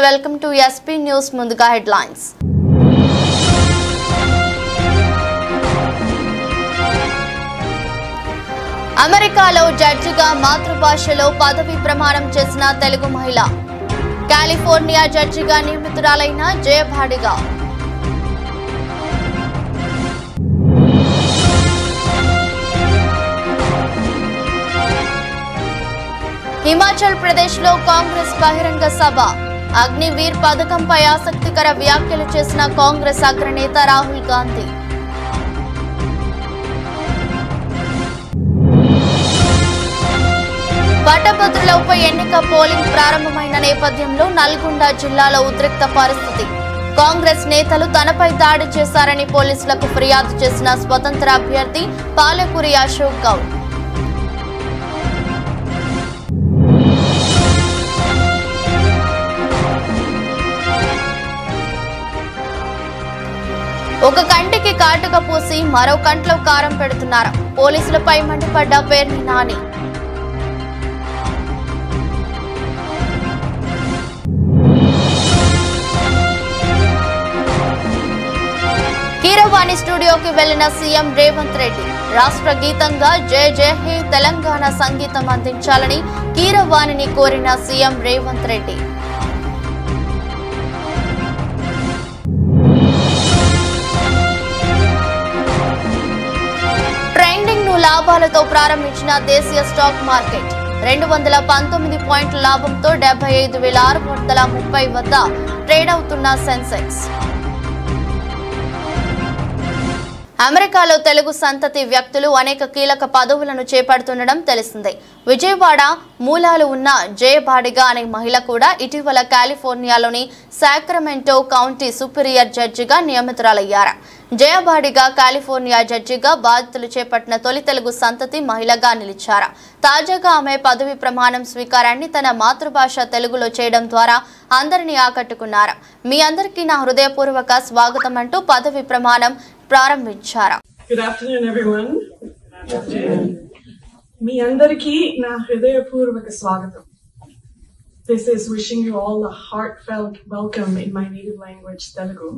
Welcome to SP news. ముందుగా headlines. అమెరికాలో జడ్జిగా మాతృభాషలో పదవి ప్రమాణం చేసిన తెలుగు మహిళ. కాలిఫోర్నియా జడ్జిగా నియమితురాలైన జయభాడిగా. హిమాచల్ ప్రదేశ్ లో కాంగ్రెస్ బహిరంగ సభ. అగ్నివీర్ పథకంపై ఆసక్తికర వ్యాఖ్యలు చేసిన కాంగ్రెస్ అగ్రనేత రాహుల్ గాంధీ. పట్టభద్రుల ఉప ఎన్నిక పోలింగ్ ప్రారంభమైన నేపథ్యంలో నల్గొండ జిల్లాలో ఉద్రిక్త పరిస్థితి. కాంగ్రెస్ నేతలు తనపై దాడి చేశారని పోలీసులకు ఫిర్యాదు చేసిన స్వతంత్ర అభ్యర్థి పాలకూరి అశోక్ గౌడ్. ఒక కంటికి కాటుక పూసి మరో కంట్లో కారం పెడుతున్నారు. పోలీసులపై మండిపడ్డ పేర్ని నాని. కీరవాణి స్టూడియోకి వెళ్లిన సీఎం రేవంత్ రెడ్డి రాష్ట్ర గీతంగా జయ జయ హే తెలంగాణ సంగీతం అందించాలని కీరవాణిని కోరిన సీఎం రేవంత్ రెడ్డి. లాభాలతో ప్రారంభించిన దేశీయ స్టాక్ మార్కెట్ 219 పాయింట్ల లాభంతో 75,630 వద్ద ట్రేడ్ అవుతున్న సెన్సెక్స్. అమెరికాలో తెలుగు సంతతి వ్యక్తులు అనేక కీలక పదవులను చేపడుతుండడం తెలిసిందే. విజయవాడ మూలాలు ఉన్న జయభాడిగా అనే మహిళ కూడా ఇటీవల కాలిఫోర్నియాలోని సాక్రమెంటో కౌంటీ సుపీరియర్ జడ్జిగా నియమితురాలయ్యారు. జయభాడిగా కాలిఫోర్నియా జడ్జిగా బాధ్యతలు చేపట్టిన తొలి తెలుగు సంతతి మహిళగా నిలిచారు. తాజాగా ఆమె పదవి ప్రమాణం స్వీకారాన్ని తన మాతృభాష తెలుగులో చేయడం ద్వారా అందరినీ ఆకట్టుకున్నారు. మీ అందరికీ నా హృదయపూర్వక స్వాగతం అంటూ పదవి ప్రమాణం ప్రారంభించారు. Good afternoon, everyone. మీ అందరికీ నా హృదయపూర్వక స్వాగతం. This is wishing you all a heartfelt welcome in my native language, Telugu,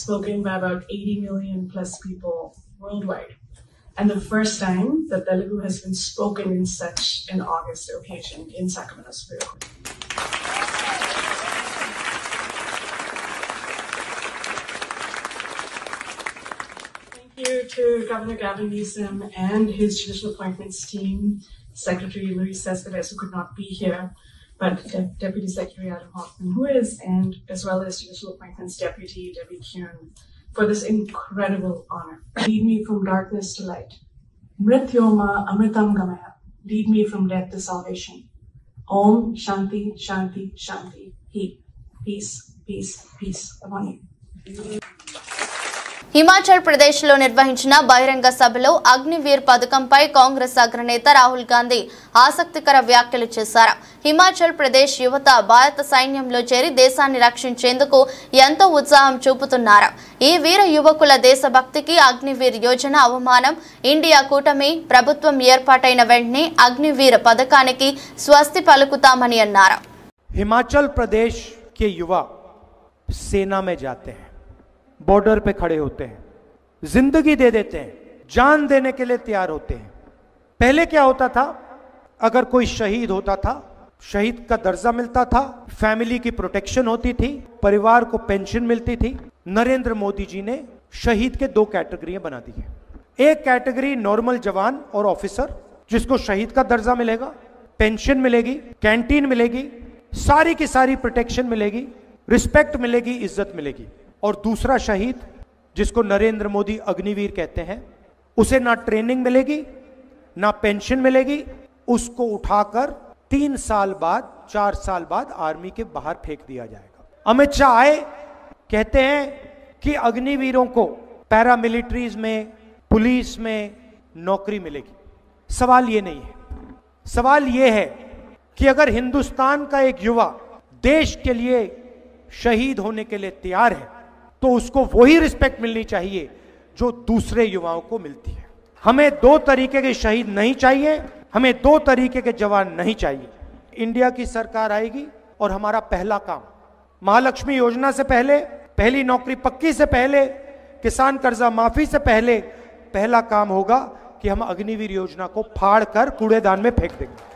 spoken by about 80 million plus people worldwide, and the first time that Telugu has been spoken in such an august occasion in Sacramento Superior. Thank you to Governor Gavin Newsom and his judicial appointments team, Secretary Luis Cespedes, who could not be here, but Deputy Secretary Adam Hoffman, who is, and as well as Judicial Appointments Deputy Debbie Kuhn, for this incredible honor. Lead me from darkness to light. Mrityoma Amritam Gamaya. Lead me from death to salvation. Om Shanti Shanti Shanti. Peace, peace, peace upon you. Himachal Pradesh లో నిర్వహించిన బహిరంగ సభలో అగ్నివీర్ పథకంపై కాంగ్రెస్ అగ్రనేత రాహుల్ గాంధీ ఆసక్తికర వ్యాఖ్యలు చేశారు. హిమాచల్ ప్రదేశ్ యువత భారత సైన్యంలో చేరి దేశాన్ని రక్షించేందుకు ఎంతో ఉత్సాహం చూపుతున్నారు. ఈ వీర యువకుల దేశభక్తికి అగ్నివీర్ యోజన అవమానం. ఇండియా కూటమి ప్రభుత్వం ఏర్పాటైన వెంటనే అగ్నివీర్ పథకానికి స్వస్తి పలుకుతామని అన్నారు. हिमाचल प्रदेश के युवा सेना में जाते हैं, बॉर्डर पे खड़े होते हैं, जिंदगी दे देते हैं, जान देने के लिए तैयार होते हैं. पहले क्या होता था, अगर कोई शहीद होता था, शहीद का दर्जा मिलता था, फैमिली की प्रोटेक्शन होती थी, परिवार को पेंशन मिलती थी. नरेंद्र मोदी जी ने शहीद के 2 कैटेगरियां बना दी है. एक कैटेगरी नॉर्मल जवान और ऑफिसर, जिसको शहीद का दर्जा मिलेगा, पेंशन मिलेगी, कैंटीन मिलेगी, सारी की सारी प्रोटेक्शन मिलेगी, रिस्पेक्ट मिलेगी, इज्जत मिलेगी. और दूसरा शहीद, जिसको नरेंद्र मोदी अग्निवीर कहते हैं, उसे ना ट्रेनिंग मिलेगी, ना पेंशन मिलेगी, उसको उठाकर 3 साल बाद 4 साल बाद आर्मी के बाहर फेंक दिया जाएगा. अमित शाह आए, कहते हैं कि अग्निवीरों को पैरामिलिट्रीज में, पुलिस में नौकरी मिलेगी. सवाल ये नहीं है. सवाल ये है कि अगर हिंदुस्तान का एक युवा देश के लिए शहीद होने के लिए तैयार है, तो उसको वही रिस्पेक्ट मिलनी चाहिए जो दूसरे युवाओं को मिलती है. हमें 2 तरीके के शहीद नहीं चाहिए, हमें 2 तरीके के जवान नहीं चाहिए. इंडिया की सरकार आएगी और हमारा पहला काम महालक्ष्मी योजना से पहले, पहली नौकरी पक्की से पहले, किसान कर्जा माफी से पहले पहला काम होगा कि हम अग्निवीर योजना को फाड़ कर कूड़ेदान में फेंक देंगे।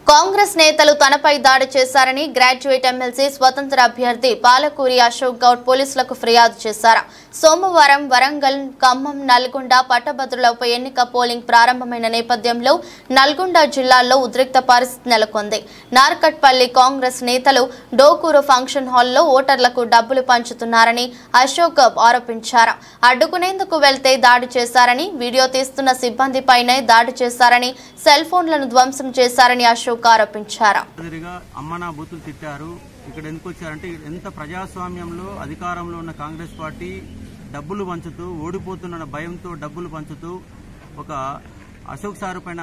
కాంగ్రెస్ నేతలు తనపై దాడి చేశారని గ్రాడ్యుయేట్ ఎమ్మెల్సీ స్వతంత్ర అభ్యర్థి పాలకూరి అశోక్ గౌడ్ పోలీసులకు ఫిర్యాదు చేశారు. సోమవారం వరంగల్, ఖమ్మం, నల్గొండ పట్టభద్రులపై ఎన్నిక పోలింగ్ ప్రారంభమైన నేపథ్యంలో నల్గొండ జిల్లాలో ఉద్రిక్త పరిస్థితి నెలకొంది. నార్కట్పల్లి కాంగ్రెస్ నేతలు డోకూరు ఫంక్షన్ హాల్లో ఓటర్లకు డబ్బులు పంచుతున్నారని అశోక్ ఆరోపించారు. అడ్డుకునేందుకు వెళ్తే దాడి చేశారని, వీడియో తీస్తున్న సిబ్బందిపైనే దాడి చేశారని, సెల్ ఫోన్లను ధ్వంసం చేశారని అశోక్ ఆరోపించారు. అమ్మనా బూతులు తిట్టారు. ఇక్కడ ఎందుకు వచ్చారంటే ఎంత ప్రజాస్వామ్యంలో అధికారంలో ఉన్న కాంగ్రెస్ పార్టీ డబ్బులు పంచుతూ, ఓడిపోతున్న భయంతో డబ్బులు పంచుతూ ఒక అశోక్ సార్ పైన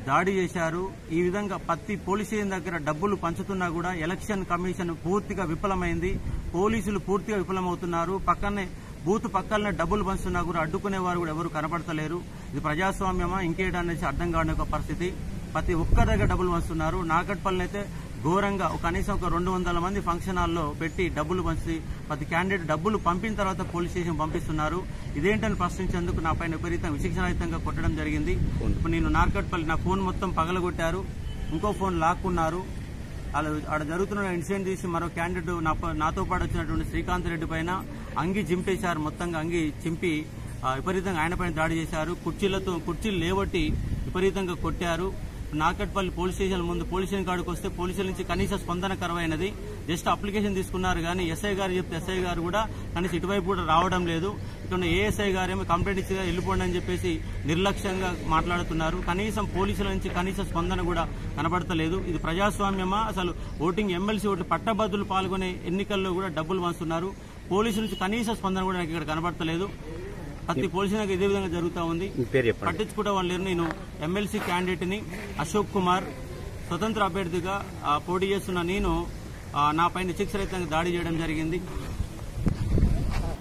దాడి చేశారు. ఈ విధంగా ప్రతి పోలీస్ స్టేషన్ దగ్గర డబ్బులు పంచుతున్నా కూడా ఎలక్షన్ కమిషన్ పూర్తిగా విఫలమైంది. పోలీసులు పూర్తిగా విఫలమవుతున్నారు. పక్కనే బూత్ పక్కనే డబ్బులు పంచుతున్నా కూడా అడ్డుకునేవారు కూడా ఎవరు కనపడతలేరు. ఇది ప్రజాస్వామ్యమా ఇంకేటనేసి అర్థం కాని ఒక పరిస్థితి. ప్రతి ఒక్కరి దగ్గర డబ్బులు పంచుతున్నారు. నాగట్పల్లి అయితే ఘోరంగా కనీసం ఒక 200 మంది ఫంక్షన్ హాల్లో పెట్టి డబ్బులు పంచి ప్రతి క్యాండిడేట్ డబ్బులు పంపిన తర్వాత పోలీస్ స్టేషన్ పంపిస్తున్నారు. ఇదేంటని ప్రశ్నించేందుకు నా పైన విపరీతం విశిక్షణాయుతంగా కొట్టడం జరిగింది. ఇప్పుడు నేను నార్కట్పల్లి నా ఫోన్ మొత్తం పగలగొట్టారు. ఇంకో ఫోన్ లాక్కున్నారు. ఆడ జరుగుతున్న ఇన్సిడెంట్ తీసి మరో క్యాండిడేట్ నాతో పాటు వచ్చినటువంటి శ్రీకాంత్ రెడ్డి పైన అంగి చింపేశారు. మొత్తంగా అంగి చింపి విపరీతంగా ఆయన పైన దాడి చేశారు. కుర్చీలు లేవట్టి విపరీతంగా కొట్టారు. నార్కట్పల్లి పోలీస్ స్టేషన్ ముందు పోలీస్ స్టేషన్ కాడికి వస్తే పోలీసుల నుంచి కనీస స్పందన కరువైనది. జస్ట్ అప్లికేషన్ తీసుకున్నారు కానీ ఎస్ఐ గారు చెప్తే ఎస్ఐ గారు కూడా కనీసం ఇటువైపు కూడా రావడం లేదు. ఇక్కడ ఏఎస్ఐ గారేమో కంప్లైంట్ ఇచ్చి వెళ్ళిపోండి అని చెప్పేసి నిర్లక్ష్యంగా మాట్లాడుతున్నారు. కనీసం పోలీసుల నుంచి కనీస స్పందన కూడా కనబడతలేదు. ఇది ప్రజాస్వామ్యమా? అసలు ఓటింగ్ ఎమ్మెల్సీ ఓటు పట్టభద్రులు పాల్గొనే ఎన్నికల్లో కూడా డబ్బులు పంచుతున్నారు. పోలీసుల నుంచి కనీస స్పందన కూడా నాకు ఇక్కడ కనబడతలేదు. ప్రతి పోలీసులకు ఇదే విధంగా జరుగుతూ ఉంది. పట్టించుకుంటే వాళ్ళు లేరు. నేను ఎమ్మెల్సీ క్యాండిడేట్ ని అశోక్ కుమార్, స్వతంత్ర అభ్యర్థిగా పోటీ చేస్తున్న నేను నా పైన శిక్షరహితంగా దాడి చేయడం జరిగింది.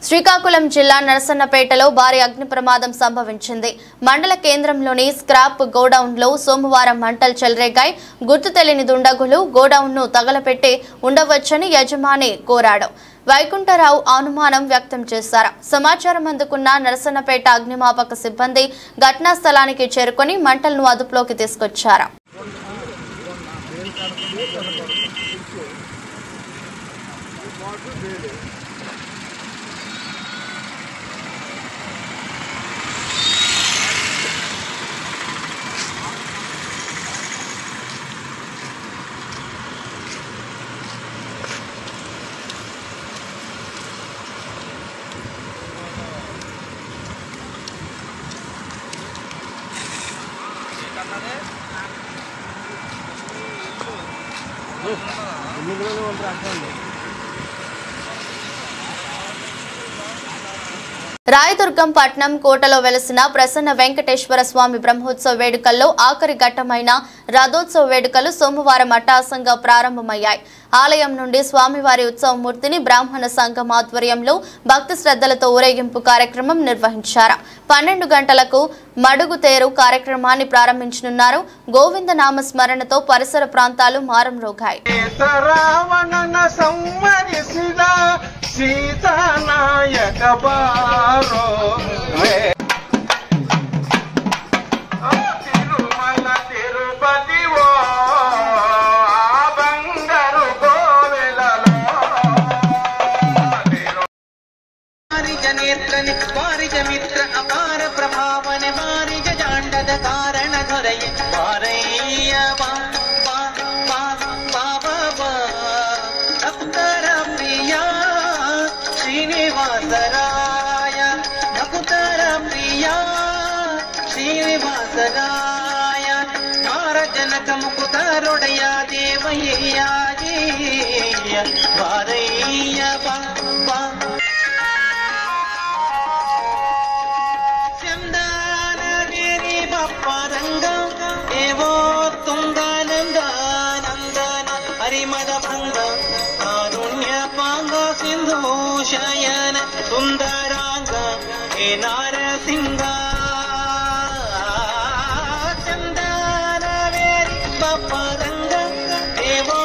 శ్రీకాకుళం జిల్లా నరసన్నపేటలో భారీ అగ్ని ప్రమాదం సంభవించింది. మండల కేంద్రంలోని స్క్రాప్ గోడౌన్లో సోమవారం మంటలు చెలరేగాయి. గుర్తు తెలియని దుండగులు గోడౌన్ను తగలపెట్టి ఉండవచ్చని యజమాని కోరాడు. వైకుంఠరావు అనుమానం వ్యక్తం చేశారు. సమాచారం అందుకున్న నరసన్నపేట అగ్నిమాపక సిబ్బంది ఘటనా స్థలానికి చేరుకుని మంటలను అదుపులోకి తీసుకొచ్చారు. రాయదుర్గం పట్నం కోటలో వెలసిన ప్రసన్న వెంకటేశ్వర స్వామి బ్రహ్మోత్సవ వేడుకల్లో ఆఖరి ఘట్టమైన రథోత్సవ వేడుకలు సోమవారం అట్టహాసంగా ప్రారంభమయ్యాయి. ఆలయం నుండి స్వామివారి ఉత్సవమూర్తిని బ్రాహ్మణ సంఘం ఆధ్వర్యంలో భక్తి శ్రద్ధలతో ఊరేగింపు కార్యక్రమం నిర్వహించారు. 12 గంటలకు మడుగు తేరు కార్యక్రమాన్ని ప్రారంభించనున్నారు. గోవింద నామ స్మరణతో పరిసర ప్రాంతాలు మారుమ్రోగాయి. వారిజమిత్ర అపార ప్రభావన వారిజ జాండద కారణ ధొరయ వారయ్య అప్తర ప్రియ శ్రీనివాసరాయ నకుతర ప్రియ శ్రీనివాసరాయ నారజనక ముకుతరుడయ దేవయ్య వారయ్య శయన సుందరాంగ హే నారసింగ చందన వేరి బపరంగ దేవో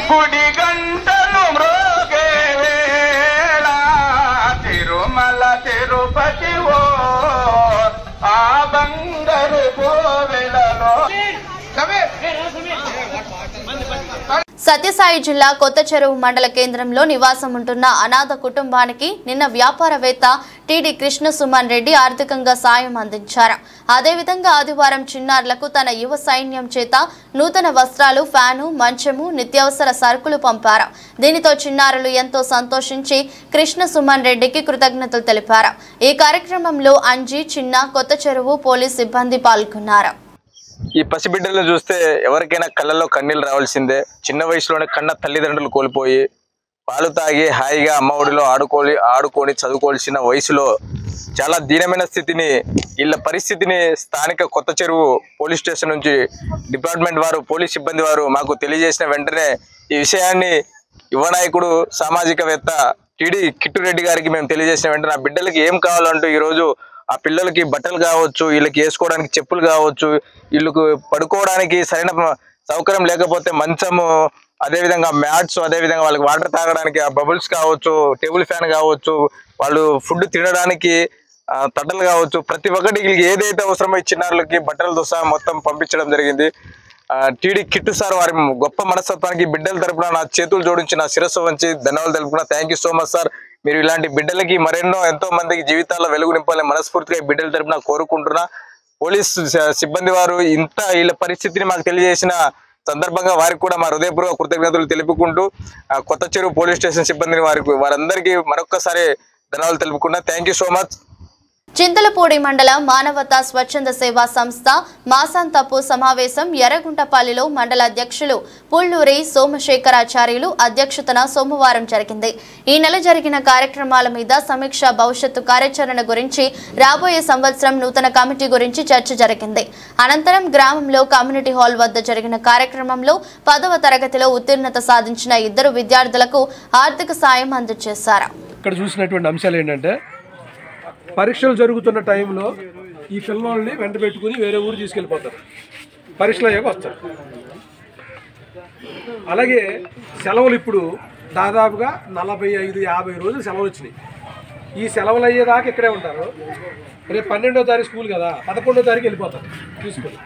గుడి గంటలు మ్రోగే వేళ తిరుమల తిరుపతి ఓ ఆ బంగారు కోవెలలో సత్యసాయి జిల్లా కొత్త చెరువు మండల కేంద్రంలో నివాసం ఉంటున్న అనాథ కుటుంబానికి నిన్న వ్యాపారవేత్త టీడీ కృష్ణ సుమన్ రెడ్డి ఆర్థికంగా సాయం అందించారు. అదేవిధంగా ఆదివారం చిన్నారులకు తన యువ సైన్యం చేత నూతన వస్త్రాలు, ఫ్యాను, మంచము, నిత్యావసర సరుకులు పంపారు. దీనితో చిన్నారులు ఎంతో సంతోషించి కృష్ణ సుమన్ రెడ్డికి కృతజ్ఞతలు తెలిపారు. ఈ కార్యక్రమంలో అంజీ, చిన్న, కొత్త చెరువు పోలీస్ సిబ్బంది పాల్గొన్నారు. ఈ పసిబిడ్డలను చూస్తే ఎవరికైనా కళ్ళల్లో కన్నీళ్ళు రావాల్సిందే. చిన్న వయసులోనే కన్న తల్లిదండ్రులు కోల్పోయి పాలు తాగి హాయిగా అమ్మ ఒడిలో ఆడుకొని చదువుకోవాల్సిన వయసులో చాలా దీనమైన స్థితిని, వీళ్ళ పరిస్థితిని స్థానిక కొత్త చెరువు పోలీస్ స్టేషన్ నుంచి డిపార్ట్మెంట్ వారు, పోలీస్ సిబ్బంది వారు మాకు తెలియజేసిన వెంటనే ఈ విషయాన్ని యువ నాయకుడు, సామాజికవేత్త టీడీ కిట్టురెడ్డి గారికి మేము తెలియజేసిన వెంటనే ఆ బిడ్డలకి ఏం కావాలంటూ ఈరోజు ఆ పిల్లలకి బట్టలు కావచ్చు, వీళ్ళకి వేసుకోవడానికి చెప్పులు కావచ్చు, వీళ్ళకు పడుకోవడానికి సరైన సౌకర్యం లేకపోతే మంచము, అదేవిధంగా మ్యాట్స్, అదేవిధంగా వాళ్ళకి వాటర్ తాగడానికి ఆ బబుల్స్ కావచ్చు, టేబుల్ ఫ్యాన్ కావచ్చు, వాళ్ళు ఫుడ్ తినడానికి తట్టలు కావచ్చు, ప్రతి ఒక్కటి వీళ్ళకి ఏదైతే అవసరమో చిన్నారులకి బట్టలతో సహా మొత్తం పంపించడం జరిగింది. టీడీ కిట్టు సార్ వారి గొప్ప మనస్తత్వానికి బిడ్డల తరపున నా చేతులు జోడించి నా శిరస్సు వంచి ధన్యవాదాలు తెలుపుకున్నా. Thank you so much sir. మీరు ఇలాంటి బిడ్డలకి మరెన్నో ఎంతో మందికి జీవితాల్లో వెలుగు నింపాలని మనస్ఫూర్తిగా బిడ్డల తరపున కోరుకుంటున్నా. పోలీస్ సిబ్బంది వారు ఇంత వీళ్ళ పరిస్థితిని మాకు తెలియజేసిన సందర్భంగా వారికి కూడా మా హృదయపూర్వక కృతజ్ఞతలు తెలుపుకుంటూ కొత్త చెరువు పోలీస్ స్టేషన్ సిబ్బందిని వారందరికీ మరొక్కసారి ధన్యవాదాలు తెలుపుకున్నా. Thank you so much. Chintalapudi మండల మానవతా స్వచ్ఛంద సేవా సంస్థ మాసాంతపు సమావేశం ఎర్రగుంటపల్లిలో మండల అధ్యక్షులు పుల్లూరి సోమశేఖరాచార్యులు అధ్యక్షతన సోమవారం జరిగింది. ఈ నెల జరిగిన కార్యక్రమాల మీద సమీక్ష, భవిష్యత్తు కార్యాచరణ గురించి, రాబోయే సంవత్సరం నూతన కమిటీ గురించి చర్చ జరిగింది. అనంతరం గ్రామంలో కమ్యూనిటీ హాల్ వద్ద జరిగిన కార్యక్రమంలో 10వ తరగతిలో ఉత్తీర్ణత సాధించిన 2 విద్యార్థులకు ఆర్థిక సాయం అందజేశారు. ఇక్కడ చూసినటువంటి అంశాలు ఏంటంటే, పరీక్షలు జరుగుతున్న టైంలో ఈ పిల్లల్ని వెంట పెట్టుకుని వేరే ఊరు తీసుకెళ్ళిపోతారు, పరీక్షలు అయ్యాక వస్తారు. అలాగే సెలవులు ఇప్పుడు దాదాపుగా 45-50 రోజులు సెలవులు వచ్చినాయి. ఈ సెలవులు అయ్యేదాకా ఇక్కడే ఉంటారు. రేపు 12వ తారీఖు స్కూల్ కదా, 11వ తారీఖు వెళ్ళిపోతారు తీసుకొని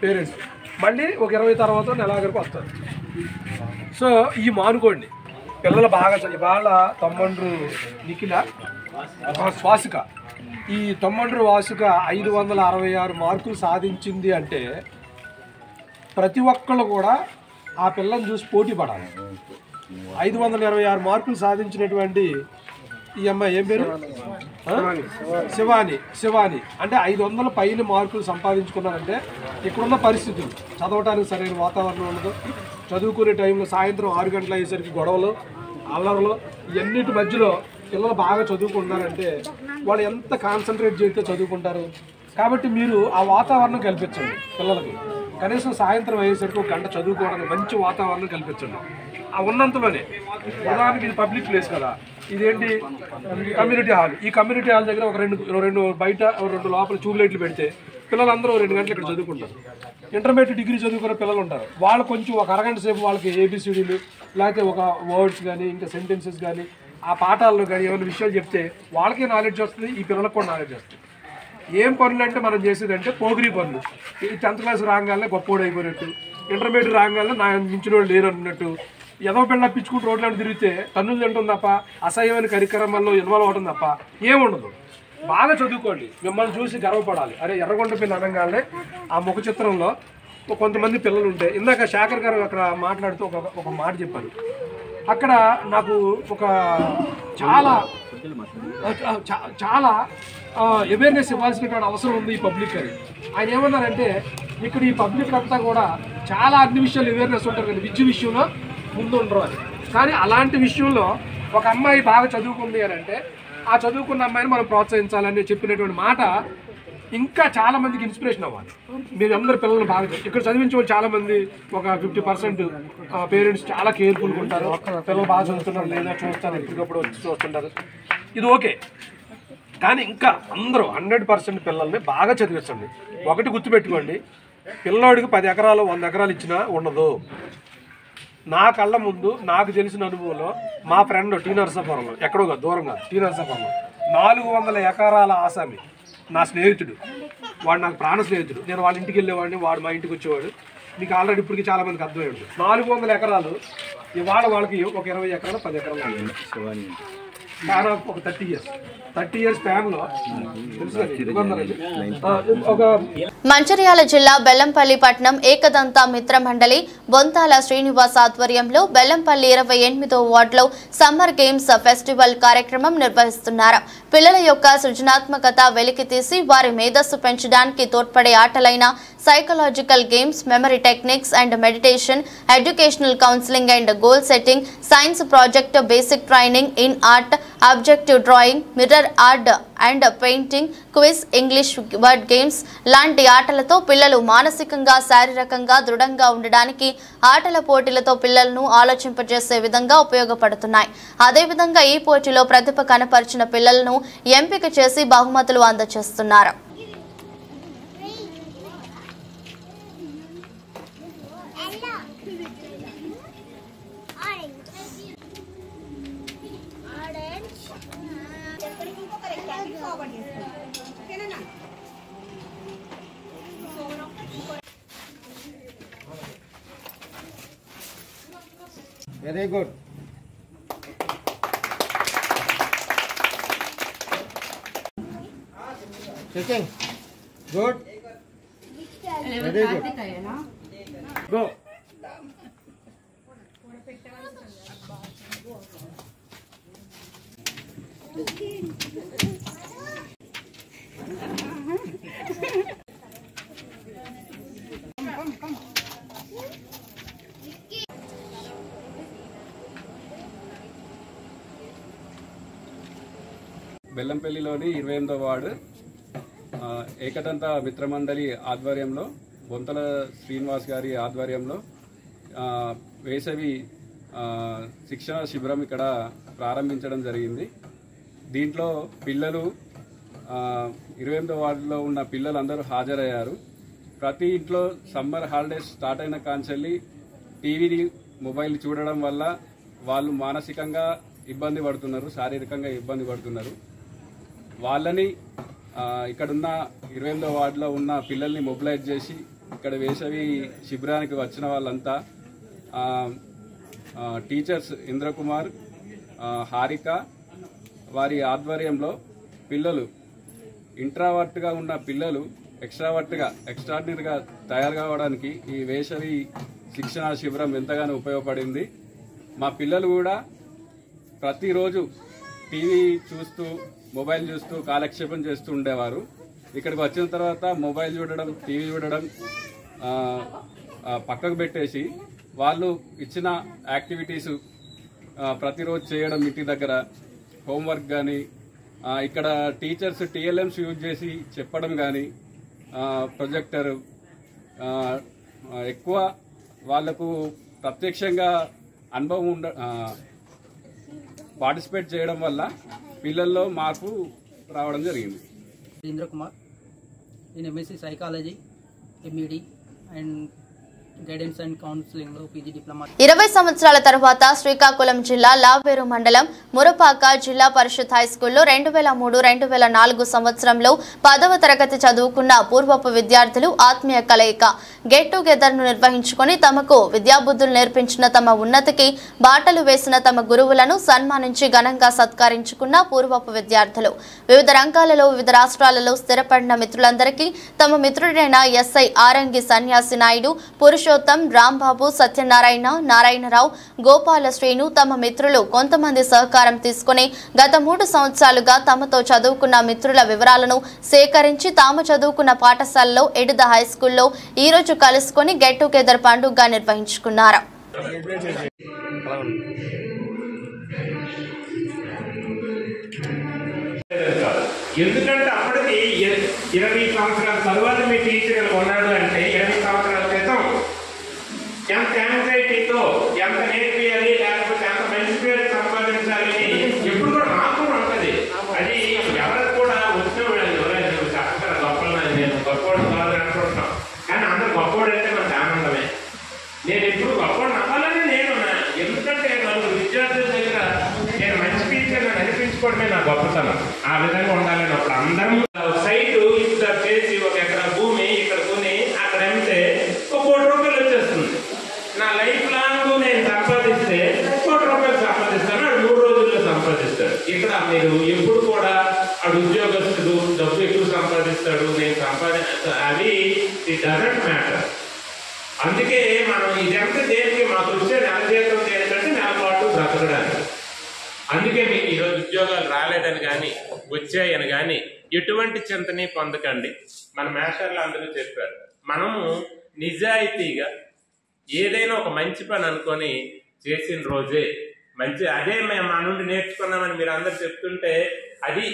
పేరెంట్స్. మళ్ళీ ఒక 20 తర్వాత నెలాఖరికి వస్తారు. సో ఈ మానుకోండి, పిల్లలు బాగా ఇవాళ తమ్మండ్రు నిఖిల వాసుక, ఈ తమ్మండ్రు వాసుక 566 మార్కులు సాధించింది అంటే ప్రతి ఒక్కళ్ళు కూడా ఆ పిల్లని చూసి పోటీ పడాలి. 526 మార్కులు సాధించినటువంటి ఈ అమ్మాయి ఏం పేరు? శివాని అంటే 500 పైన మార్కులు సంపాదించుకున్నారంటే ఇక్కడున్న పరిస్థితులు, చదవటానికి సరైన వాతావరణం ఉండదు, చదువుకునే టైంలో సాయంత్రం 6 గంటల అయ్యేసరికి గొడవలు, అల్లర్లు, ఇవన్నిటి మధ్యలో పిల్లలు బాగా చదువుకుంటున్నారంటే వాళ్ళు ఎంత కాన్సన్ట్రేట్ చేస్తే చదువుకుంటారు. కాబట్టి మీరు ఆ వాతావరణం కల్పించండి పిల్లలకి. కనీసం సాయంత్రం అయ్యేసరికి 1 గంట చదువుకోవడానికి మంచి వాతావరణం కల్పించండి. ఆ ఉన్నంతలోనే, ఉదాహరణకి ఇది పబ్లిక్ ప్లేస్ కదా, ఇదేంటి కమ్యూనిటీ హాల్. ఈ కమ్యూనిటీ హాల్ దగ్గర ఒక రెండు బయట 2 లోపల ట్యూబ్ లైట్లు పెడితే పిల్లలందరూ 2 గంటలు ఇక్కడ చదువుకుంటారు. ఇంటర్మీడియట్, డిగ్రీ చదువుకునే పిల్లలు ఉంటారు, వాళ్ళు కొంచెం ఒక అరగంట సేపు వాళ్ళకి ఏబిసిడీలు లేకపోతే ఒక వర్డ్స్ కానీ ఇంకా సెంటెన్సెస్ కానీ ఆ పాఠాల్లో కానీ ఏమైనా విషయాలు చెప్తే వాళ్ళకే నాలెడ్జ్ వస్తుంది, ఈ పిల్లలకు కూడా నాలెడ్జ్ వస్తుంది. ఏం పనులు అంటే మనం చేసేదంటే పోగిరి పనులు. ఈ 10th క్లాస్ రాగానే గొప్పోడు అయిపోయినట్టు, ఇంటర్మీడియట్ రాగానే నా మించిన వాళ్ళు లేరు అన్నట్టు, ఏదో పిల్ల పిచ్చుకుంటూ రోడ్లను తిరిగితే తన్నులు తింటుంది తప్ప అసహ్యమైన కార్యక్రమాల్లో ఇన్వాల్వ్ అవడం తప్ప ఏముండదు. బాగా చదువుకోండి, మిమ్మల్ని చూసి గర్వపడాలి. అరే ఎర్రగొండ పిల్ల అనగానే ఆ ముఖ చిత్రంలో కొంతమంది పిల్లలు ఉంటే, ఇందాక శేఖర్ గారు అక్కడ మాట్లాడుతూ ఒక మాట చెప్పారు. అక్కడ నాకు ఒక చాలా అవేర్నెస్ ఇవ్వాల్సినటువంటి అవసరం ఉంది ఈ పబ్లిక్ అని. ఆయన ఏమన్నారంటే, ఇక్కడ ఈ పబ్లిక్ అంతా కూడా చాలా అన్ని విషయాలు అవేర్నెస్ ఉంటారు కానీ విద్య విషయంలో ముందు ఉండరు అని. కానీ అలాంటి విషయంలో ఒక అమ్మాయి బాగా చదువుకుంది అని అంటే ఆ చదువుకున్న అమ్మాయిని మనం ప్రోత్సహించాలని చెప్పినటువంటి మాట ఇంకా చాలామందికి ఇన్స్పిరేషన్ అవ్వాలి. మీరు అందరు పిల్లలు బాగా ఇక్కడ చదివించే వాళ్ళు చాలామంది, ఒక 50% పేరెంట్స్ చాలా కేర్ఫుల్గా ఉంటారు. పిల్లలు బాగా చదువుతున్నారు లేదా చూస్తారు, ఎప్పటికప్పుడు వచ్చి చూస్తుంటారు, ఇది ఓకే. కానీ ఇంకా అందరూ 100% పిల్లల్ని బాగా చదివించండి. ఒకటి గుర్తుపెట్టుకోండి, పిల్లోడికి 10 ఎకరాలు 100 ఎకరాలు ఇచ్చినా ఉండదు. నా కళ్ళ ముందు నాకు తెలిసిన అనుభవంలో మా ఫ్రెండ్ టీ నరసాపురంలో, ఎక్కడో దూరంగా టీ నరసాపురంలో 400 ఎకరాల ఆసామి నా స్నేహితుడు, వాడు నాకు ప్రాణ స్నేహితుడు. నేను వాళ్ళ ఇంటికి వెళ్ళేవాడిని, వాడు మా ఇంటికి వచ్చేవాడు. మీకు ఆల్రెడీ ఇప్పటికి చాలా మందికి అర్థమయ్యాడు. 400 ఎకరాలు ఇవాళ వాళ్ళకి ఒక 20 ఎకరాలు 10 ఎకరాలు స్పాన్ ఆఫ్ ఒక 30 ఇయర్స్ స్పాన్లో ఒక. మంచిర్యాల జిల్లా బెల్లంపల్లి పట్టణం ఏకదంత మిత్ర మండలి బొంతాల శ్రీనివాస్ ఆధ్వర్యంలో బెల్లంపల్లి 28వ వార్డులో సమ్మర్ గేమ్స్ ఫెస్టివల్ కార్యక్రమం నిర్వహిస్తున్నారు. పిల్లల యొక్క సృజనాత్మకత వెలికి తీసి వారి మేధస్సు పెంచడానికి తోడ్పడే ఆటలైన psychological games, memory techniques and meditation, educational counselling and goal setting, science project, basic training in art, objective drawing, mirror art and painting, quiz, English word games లాంటి ఆటలతో పిల్లలు మానసికంగా, శారీరకంగా దృఢంగా ఉండడానికి ఆటల పోటీలతో పిల్లలను ఆలోచింపజేసే విధంగా ఉపయోగపడుతున్నాయి. అదేవిధంగా ఈ పోటీలో ప్రతిభ కనపరిచిన పిల్లలను ఎంపిక చేసి బహుమతులు అందజేస్తున్నారు. Very good. Checking. Good. Very good. Go. బెల్లంపల్లిలోని 28వ వార్డు ఏకదంత మిత్రమండలి ఆధ్వర్యంలో, బొంతల శ్రీనివాస్ గారి ఆధ్వర్యంలో వేసవి శిక్షణ శిబిరం ఇక్కడ ప్రారంభించడం జరిగింది. దీంట్లో పిల్లలు 28వ వార్డులో ఉన్న పిల్లలందరూ హాజరయ్యారు. ప్రతి ఇంట్లో సమ్మర్ హాలిడేస్ స్టార్ట్ అయిన కాంచెల్లి టీవీ, మొబైల్ చూడడం వల్ల వాళ్ళు మానసికంగా ఇబ్బంది పడుతున్నారు, శారీరకంగా ఇబ్బంది పడుతున్నారు. వాళ్ళని ఇక్కడున్న 28వ వార్డులో ఉన్న పిల్లల్ని మొబిలైజ్ చేసి ఇక్కడ వేసవి శిబిరానికి వచ్చిన వాళ్ళంతా టీచర్స్ ఇంద్రకుమార్, హారిక వారి ఆధ్వర్యంలో పిల్లలు ఇంట్రావర్ట్గా ఉన్న పిల్లలు ఎక్స్ట్రాడినరీగా తయారు కావడానికి ఈ వేసవి శిక్షణ శిబిరం ఎంతగానో ఉపయోగపడింది. మా పిల్లలు కూడా ప్రతిరోజు టీవీ చూస్తూ, మొబైల్ చూస్తూ కాలక్షేపం చేస్తూ ఉండేవారు. ఇక్కడికి వచ్చిన తర్వాత మొబైల్ చూడడం, టీవీ చూడడం పక్కకు పెట్టేసి వాళ్ళు ఇచ్చిన యాక్టివిటీస్ ప్రతిరోజు చేయడం, ఇంటి దగ్గర హోంవర్క్ కానీ, ఇక్కడ టీచర్స్ టీఎల్ఎంస్ యూజ్ చేసి చెప్పడం కానీ, ప్రొజెక్టర్ ఎక్కువ వాళ్లకు ప్రత్యక్షంగా అనుభవం పార్టిసిపేట్ చేయడం వల్ల పిల్లల్లో మార్పు రావడం జరిగింది. ఇంద్రకుమార్, నేను MSc psychology, MEd and guidance and counselling లో పీజీ డిప్లొమా. 20 సంవత్సరాల తర్వాత శ్రీకాకుళం జిల్లా లావేరు మండలం మురపాక జిల్లా పరిషత్ హైస్కూల్లో 2003-2004 సంవత్సరంలో 10వ తరగతి చదువుకున్న పూర్వపు విద్యార్థులు ఆత్మీయ కలయిక గెట్ టుగెదర్ ను నిర్వహించుకొని తమకు విద్యాబుద్ధులు నేర్పించిన, తమ ఉన్నతికి బాటలు వేసిన తమ గురువులను సన్మానించి ఘనంగా సత్కరించుకున్న పూర్వపు విద్యార్థులు. వివిధ రంగాలలో వివిధ రాష్ట్రాలలో స్థిరపడిన మిత్రులందరికీ తమ మిత్రుడైన ఎస్ఐ ఆరంగి సన్యాసి నాయుడు, పురుషోత్తం, రాంబాబు, సత్యనారాయణ, నారాయణరావు, గోపాల శ్రీను తమ మిత్రులు కొంతమంది సహకారం తీసుకుని గత 3 సంవత్సరాలుగా తమతో చదువుకున్న మిత్రుల వివరాలను సేకరించి తాము చదువుకున్న పాఠశాలలో ఎడిద హైస్కూల్లో ఈ రోజు కలుసుకొని గెట్ టుగెదర్ పండుగగా నిర్వహించుకున్నారు. ఎందుకంటే అప్పటికి 20 సంవత్సరాల తరువాత మీ టీచర్ ఉన్నాడు అంటే 20 సంవత్సరాల క్రితం ఎంత యాంగ్జైటీతో ఎంత నేర్పియాలి, లేకపోతే ఎంత మంచి పేరు సంపాదించాలి ఎప్పుడు కూడా మాకు ఉంటుంది. అది ఎవరికి కూడా వచ్చిన అక్కడ గొప్పలు నేను గొప్పవాడు కాదు అనుకుంటున్నాం, కానీ అందరు గొప్పవాడు అయితే మనకు ఆనందమే. నేను ఎప్పుడు గొప్పవాడు అవ్వాలని నేను పట్టించుకోవడమే నా గొప్పతనం. ఆ విధంగా ఉండాలని అప్పుడు అందరం సైట్ ఇక్కడ చేసి 1 ఎకరా భూమి ఇక్కడ కొని అక్కడ అమ్మితే 1 కోటి రూపాయలు వచ్చేస్తుంది. నా లైఫ్ లాంగ్ నేను సంపాదిస్తే 1 కోటి రూపాయలు సంపాదిస్తాను, ఆడు 3 రోజుల్లో సంపాదిస్తాడు. ఇక్కడ మీరు ఎప్పుడు కూడా ఆడు ఉద్యోగస్తుడు డబ్బు ఎక్కువ సంపాదిస్తాడు, నేను అది ఇట్ డజంట్ మ్యాటర్. అందుకే మనం ఇదంతా దేనికి మాకు వచ్చే నెల జీతం దేనికంటే నెల పాటు బ్రతకడానికి. అందుకే మీకు ఈరోజు ఉద్యోగాలు రాలేదని కానీ వచ్చాయని కానీ ఎటువంటి చింతని పొందకండి. మన మేషర్లు అందరూ చెప్పారు, మనము నిజాయితీగా ఏదైనా ఒక మంచి పని అనుకొని చేసిన రోజే మంచి, అదే మేము మా నుండి నేర్చుకున్నామని మీరు అందరు చెప్తుంటే అది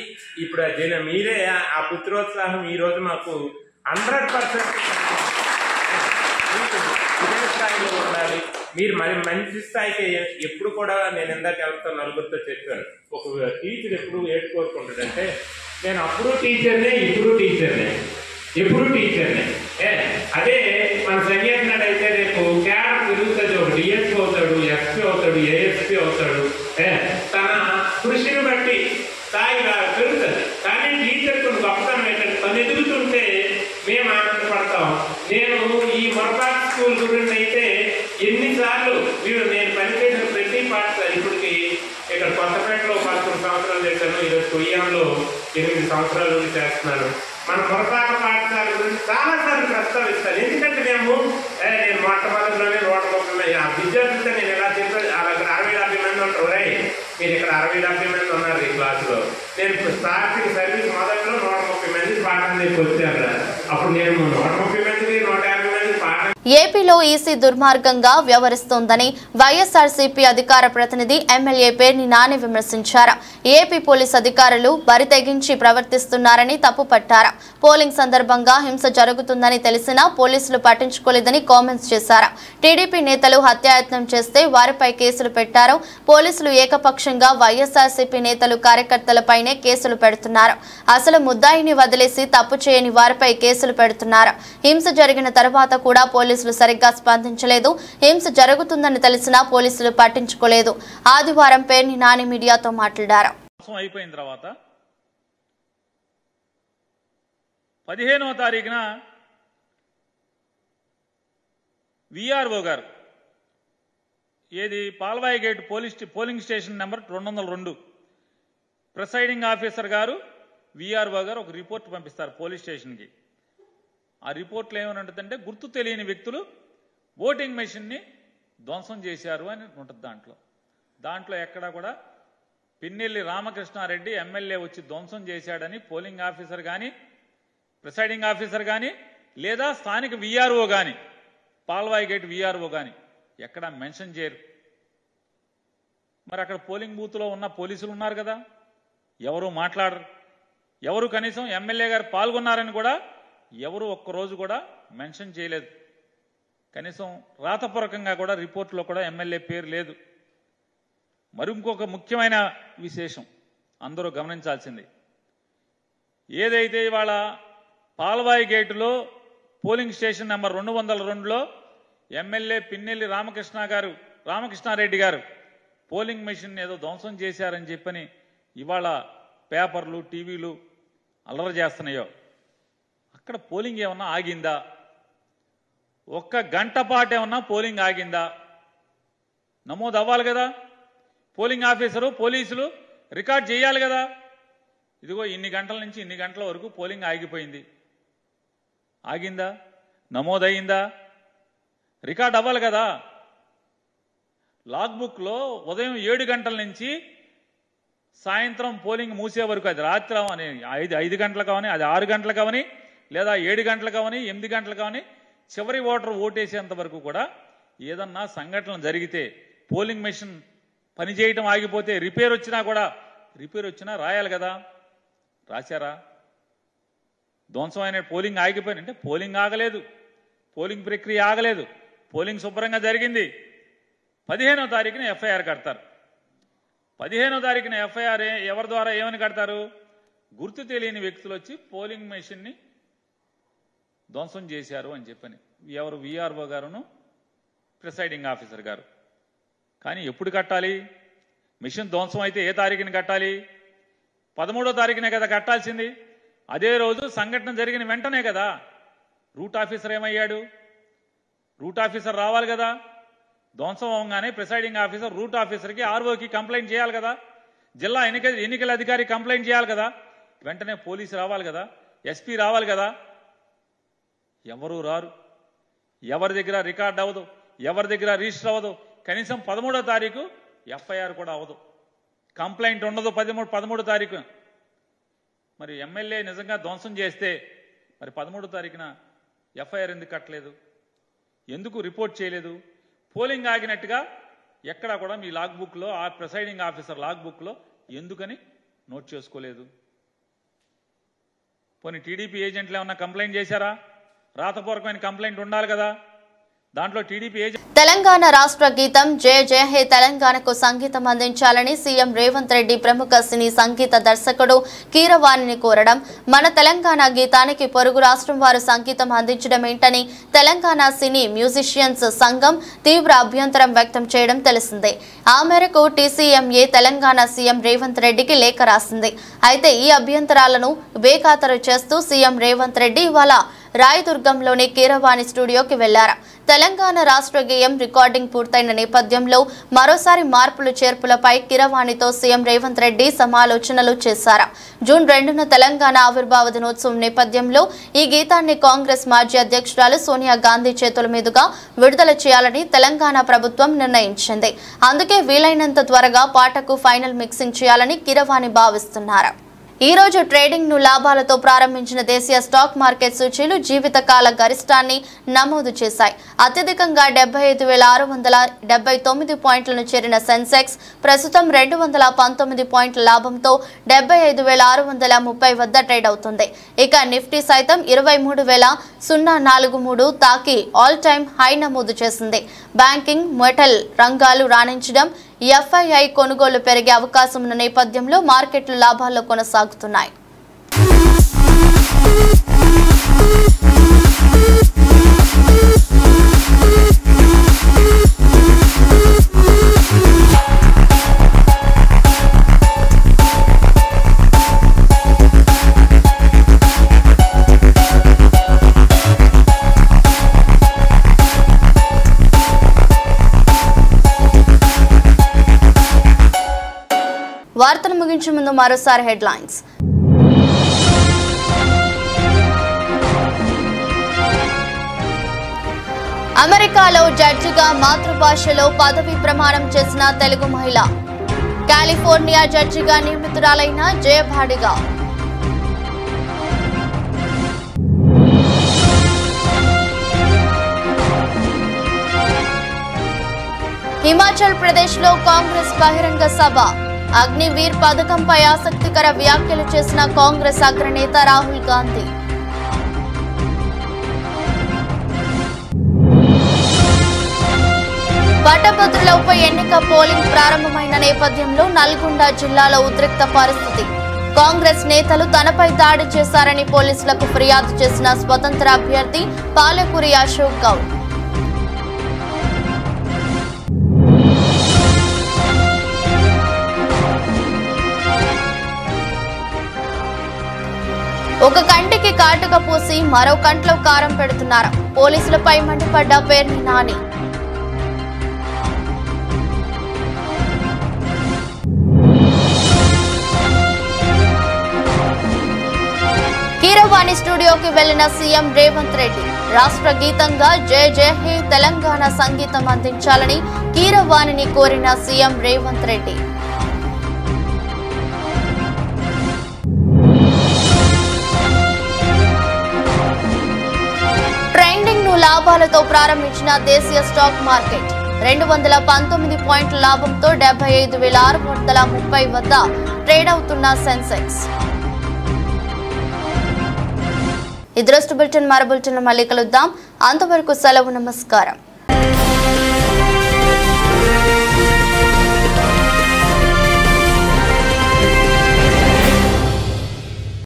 ఇప్పుడు మీరే ఆ పుత్రోత్సాహం ఈరోజు మాకు 100% ఇదే స్థాయిలో ఉండాలి. మీరు మరి మంచి స్థాయికి ఎప్పుడు కూడా నేను ఇందాక వెళ్తాను నలుగురితో చెప్పాను, ఒక టీచర్ ఎప్పుడు ఏడు కోరుకుంటాడంటే నేను అప్పుడు టీచర్నే ఇప్పుడు టీచర్నే ఎప్పుడు టీచర్నే. అదే మన సన్యాసినాడు అయితే రేపు క్యాడర్ పెరుగుతుంది, ఒక డిఎస్పీ అవుతాడు, ఎస్పీ అవుతాడు, ఏఎస్పీ అవుతాడు. తన కృషిని బట్టి స్థాయి పెరుగుతుంది. కానీ టీచర్ కొన్ని గొప్పతనం ఏంటంటే తను ఎదుగుతుంటే మేము ఆనందపడతాం. నేను ఈ మొరపాటి స్కూల్ గురించి అయితే ఎన్నిసార్లు నేను పనిచేసిన ప్రతి పాఠశాల ఇప్పటికి ఇక్కడ కొత్తపేటలో 11 సంవత్సరాలు చేశాను, ఈరోజు కొయ్యాంలో 8 సంవత్సరాల నుండి చేస్తున్నాను. మన మొరపాటి పాఠశాల గురించి చాలాసార్లు ప్రస్తావిస్తాను. ఎందుకంటే నేను మొట్టమొదటిలోనే 130 ఆ విద్యార్థులతో నేను ఎలా చెప్పాను, అక్కడ 60-70 మంది ఉంటారు. మీరు ఇక్కడ 60-70 మంది ఉన్నారు ఈ క్లాసులో. నేను స్టార్టింగ్ సర్వీస్ మొదట్లో 130 మంది పాఠం చెప్పి వచ్చాను. అప్పుడు నేను 130 మందికి 150 మంది పాఠం. ఏపీలో ఈసీ దుర్మార్గంగా వ్యవహరిస్తోందని వైఎస్ఆర్సీపీ అధికార ప్రతినిధి ఎమ్మెల్యే పేర్ని నాని విమర్శించారు. ఏపీ పోలీస్ అధికారులు బరితెగించి ప్రవర్తిస్తున్నారని తప్పుపట్టారు. పోలింగ్ సందర్భంగా హింస జరుగుతుందని తెలిసినా పోలీసులు పట్టించుకోలేదని కామెంట్స్ చేశారు. టీడీపీ నేతలు హత్యాయత్నం చేస్తే వారిపై కేసులు పెట్టారు. పోలీసులు ఏకపక్షంగా వైఎస్ఆర్సీపీ నేతలు కార్యకర్తలపైనే కేసులు పెడుతున్నారు. అసలు ముద్దాయిని వదిలేసి తప్పు చేయని వారిపై కేసులు పెడుతున్నారు. హింస జరిగిన తర్వాత కూడా పోలీసులు సరిగ్గా స్పందించలేదు. హింస జరుగుతుందని తెలిసినా పోలీసులు పట్టించుకోలేదు. ఆదివారం పేర్ని నాని మీడియాతో మాట్లాడారు. అయిపోయిన తర్వాత 15వ తారీఖున విఆర్ఓ గారు ఏది Palvai gate polling station number 202 presiding officer గారు విఆర్ఓ గారు ఒక రిపోర్ట్ పంపిస్తారు పోలీస్ స్టేషన్కి. ఆ రిపోర్ట్లో ఏమని గుర్తు తెలియని వ్యక్తులు ఓటింగ్ మెషిన్ని ధ్వంసం చేశారు అని ఉంటుంది. దాంట్లో ఎక్కడా కూడా పిన్నెల్లి రామకృష్ణారెడ్డి ఎమ్మెల్యే వచ్చి ధ్వంసం చేశాడని పోలింగ్ ఆఫీసర్ కానీ ప్రిసైడింగ్ ఆఫీసర్ కానీ లేదా స్థానిక విఆర్ఓ కానీ పాల్వాయి గేట్ విఆర్ఓ కానీ ఎక్కడా మెన్షన్ చేయరు. మరి అక్కడ పోలింగ్ బూత్లో ఉన్న పోలీసులు ఉన్నారు కదా, ఎవరు మాట్లాడరు. ఎవరు కనీసం ఎమ్మెల్యే గారు పాల్గొన్నారని కూడా ఎవరు ఒక్కరోజు కూడా మెన్షన్ చేయలేదు. కనీసం రాతపూర్వకంగా కూడా రిపోర్ట్లో కూడా ఎమ్మెల్యే పేరు లేదు. మరి ఇంకొక ముఖ్యమైన విశేషం అందరూ గమనించాల్సింది, ఏదైతే ఇవాళ Palvai గేటులో polling station number 202లో MLA Pinnelli Ramakrishna Reddy గారు పోలింగ్ మెషిన్ ఏదో ధ్వంసం చేశారని చెప్పని ఇవాళ పేపర్లు టీవీలు అల్లరి చేస్తున్నాయో, అక్కడ పోలింగ్ ఏమన్నా ఆగిందా? 1 గంట పాటు ఏమన్నా పోలింగ్ ఆగిందా? నమోదు అవ్వాలి కదా. పోలింగ్ ఆఫీసరు పోలీసులు రికార్డ్ చేయాలి కదా. ఇదిగో ఇన్ని గంటల నుంచి ఇన్ని గంటల వరకు పోలింగ్ ఆగిపోయింది. ఆగిందా? నమోదయ్యిందా? రికార్డ్ అవ్వాలి కదా. లాగ్బుక్లో ఉదయం 7 గంటల నుంచి సాయంత్రం పోలింగ్ మూసే వరకు, అది రాత్రి అవని 5 గంటలకు అవని, అది 6 గంటలకు అవని, లేదా 7 గంటలకు అవని, 8 గంటలకు అవని, చివరి ఓటేసేంత వరకు కూడా ఏదన్నా సంఘటన జరిగితే పోలింగ్ మెషిన్ పనిచేయటం ఆగిపోతే రిపేర్ వచ్చినా రాయాలి కదా. రాశారా? ధ్వంసమైన పోలింగ్ ఆగిపోయినంటే పోలింగ్ ఆగలేదు, పోలింగ్ ప్రక్రియ ఆగలేదు, పోలింగ్ శుభ్రంగా జరిగింది. 15వ తారీఖున ఎఫ్ఐఆర్ కడతారు. 15వ తారీఖున ఎఫ్ఐఆర్ ఎవరి ద్వారా ఏమని కడతారు? గుర్తు తెలియని వ్యక్తులు వచ్చి పోలింగ్ మెషిన్ని ధ్వంసం చేశారు అని చెప్పని. ఎవరు? విఆర్ఓ గారును ప్రిసైడింగ్ ఆఫీసర్ గారు. కానీ ఎప్పుడు కట్టాలి? మెషిన్ ధ్వంసం అయితే ఏ తారీఖుని కట్టాలి? 13వ తారీఖునే కదా కట్టాల్సింది. అదే రోజు సంఘటన జరిగిన వెంటనే కదా రూట్ ఆఫీసర్ ఏమయ్యాడు? రూట్ ఆఫీసర్ రావాలి కదా. ధ్వంసం అవగానే ప్రిసైడింగ్ ఆఫీసర్ రూట్ ఆఫీసర్కి ఆర్ఓకి కంప్లైంట్ చేయాలి కదా. జిల్లా ఎన్నికల అధికారి కంప్లైంట్ చేయాలి కదా. వెంటనే పోలీసు రావాలి కదా, ఎస్పీ రావాలి కదా. ఎవరు రారు. ఎవరి దగ్గర రికార్డ్ అవ్వదు, ఎవరి దగ్గర రిజిస్టర్ అవ్వదు. కనీసం 13వ తారీఖు ఎఫ్ఐఆర్ కూడా అవ్వదు, కంప్లైంట్ ఉండదు 13వ తారీఖు. మరి ఎమ్మెల్యే నిజంగా ధ్వంసం చేస్తే మరి 13వ తారీఖున ఎఫ్ఐఆర్ ఎందుకు కట్టలేదు? ఎందుకు రిపోర్ట్ చేయలేదు? పోలింగ్ ఆగినట్టుగా ఎక్కడా కూడా మీ లాగ్ బుక్లో, ఆ ప్రిసైడింగ్ ఆఫీసర్ లాగ్ బుక్లో ఎందుకని నోట్ చేసుకోలేదు? పోనీ టీడీపీ ఏజెంట్లు ఏమన్నా కంప్లైంట్ చేశారా? రాతపూర్వకమైన కంప్లైంట్ ఉండాలి కదా. దాంట్లో టీడీపీ ఏజెంట్ తెలంగాణ రాష్ట్ర గీతం జయ జయ హే తెలంగాణకు సంగీతం అందించాలని సీఎం రేవంత్ రెడ్డి ప్రముఖ సినీ సంగీత దర్శకుడు కీరవాణిని కోరడం, మన తెలంగాణ గీతానికి పొరుగు రాష్ట్రం వారు సంగీతం అందించడం ఏంటని తెలంగాణ సినీ మ్యూజిషియన్స్ సంఘం తీవ్ర అభ్యంతరం వ్యక్తం చేయడం తెలిసిందే. ఆ మేరకు టీసీఎంఏ తెలంగాణ సీఎం రేవంత్ రెడ్డికి లేఖ రాసింది. అయితే ఈ అభ్యంతరాలను బేఖాతరు చేస్తూ సీఎం రేవంత్ రెడ్డి ఇవాళ రాయదుర్గంలోని కీరవాణి స్టూడియోకి వెళ్లారు. తెలంగాణ రాష్ట్ర గేయం రికార్డింగ్ పూర్తయిన నేపథ్యంలో మరోసారి మార్పులు చేర్పులపై కీరవాణితో సీఎం రేవంత్ రెడ్డి సమాలోచనలు చేశారు. జూన్ 2న తెలంగాణ ఆవిర్భావ దినోత్సవం నేపథ్యంలో ఈ గీతాన్ని కాంగ్రెస్ మాజీ అధ్యక్షురాలు సోనియా గాంధీ చేతుల మీదుగా విడుదల చేయాలని తెలంగాణ ప్రభుత్వం నిర్ణయించింది. అందుకే వీలైనంత త్వరగా పాటకు ఫైనల్ మిక్సింగ్ చేయాలని కీరవాణి భావిస్తున్నారు. ఈ రోజు ట్రేడింగ్ ను లాభాలతో ప్రారంభించిన దేశీయ స్టాక్ మార్కెట్ సూచీలు జీవితకాల గరిష్టాన్ని నమోదు చేశాయి. అత్యధికంగా 75,679 పాయింట్లను చేరిన సెన్సెక్స్ ప్రస్తుతం 219 పాయింట్ల లాభంతో 75,630 వద్ద ట్రేడ్ అవుతుంది. ఇక నిఫ్టీ సైతం 23,043 తాకి ఆల్ టైమ్ హై నమోదు చేసింది. బ్యాంకింగ్, మెటల్ రంగాలు రాణించడం, ఎఫ్ఐఐ కొనుగోలు పెరిగే అవకాశం ఉన్న నేపథ్యంలో మార్కెట్లు లాభాల్లో కొనసాగుతున్నాయి. వార్తను ముగించే ముందు మరోసారి హెడ్లైన్స్. అమెరికాలో జడ్జిగా మాతృభాషలో పదవి ప్రమాణం చేసిన తెలుగు మహిళ. కాలిఫోర్నియా జడ్జిగా నియమితురాలైన జయభాడిగా. హిమాచల్ ప్రదేశ్ లో కాంగ్రెస్ బహిరంగ సభ. అగ్నివీర్ పథకంపై ఆసక్తికర వ్యాఖ్యలు చేసిన కాంగ్రెస్ అగ్రనేత రాహుల్ గాంధీ. పట్టభద్రుల ఉప ఎన్నిక పోలింగ్ ప్రారంభమైన నేపథ్యంలో నల్గొండ జిల్లాలో ఉద్రిక్త పరిస్థితి. కాంగ్రెస్ నేతలు తనపై దాడి చేశారని పోలీసులకు ఫిర్యాదు చేసిన స్వతంత్ర అభ్యర్థి పాలకూరి అశోక్ గౌడ్. ఒక కంటికి కాటుక పూసి మరో కంట్లో కారం పెడుతున్నారు. పోలీసులపై మండిపడ్డ పేర్ని నాని. కీరవాణి స్టూడియోకి వెళ్లిన సీఎం రేవంత్ రెడ్డి రాష్ట్ర గీతంగా జయ జయ హే తెలంగాణ సంగీతం అందించాలని కీరవాణిని కోరిన సీఎం రేవంత్ రెడ్డి. లాభాలతో ప్రారంభించిన దేశీయ స్టాక్ మార్కెట్ 219 పాయింట్ల లాభంతో 75,630 వద్ద ట్రేడ్ అవుతున్న సెన్సెక్స్. ఈ దృష్టి బులెటిన్ మరో బులెటిన్ మళ్ళీ కలుద్దాం. అంతవరకు సెలవు. నమస్కారం.